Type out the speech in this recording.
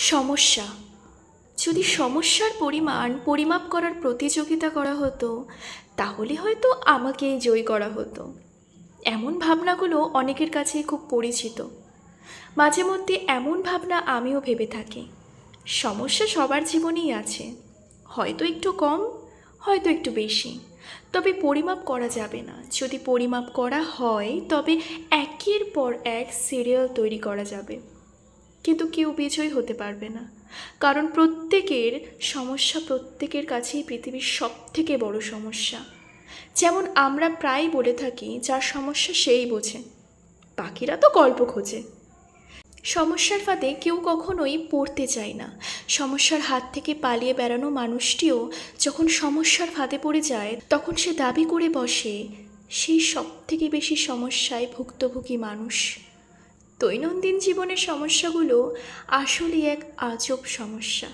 সমস্যা। যদি সমস্যার পরিমাণ পরিমাপ করার প্রতিযোগিতা করা হতো, তাহলে হয়তো আমাকেই জয়ী করা হতো। এমন ভাবনাগুলো অনেকের কাছেই খুব পরিচিত। মাঝে মধ্যে এমন ভাবনা আমিও ভেবে থাকি। সমস্যা সবার জীবনেই আছে, হয়তো একটু কম, হয়তো একটু বেশি। তবে পরিমাপ করা যাবে না। যদি পরিমাপ করা হয়, তবে একের পর এক সিরিয়াল তৈরি করা যাবে। কিন্তু কেউ বিজয়ী হতে পারবে না, কারণ প্রত্যেকের সমস্যা প্রত্যেকের কাছেই পৃথিবীর সবথেকে বড় সমস্যা। যেমন আমরা প্রায় বলে থাকি, যার সমস্যা সেই বোঝে, বাকিরা তো গল্প খোঁজে। সমস্যার ফাঁদে কেউ কখনোই পড়তে চায় না। সমস্যার হাত থেকে পালিয়ে বেড়ানো মানুষটিও যখন সমস্যার ফাঁদে পড়ে যায়, তখন সে দাবি করে বসে সেই সবথেকে বেশি সমস্যায় ভুক্তভোগী মানুষ। দৈনন্দিন জীবনের সমস্যাগুলো আসলে এক আজব সমস্যা।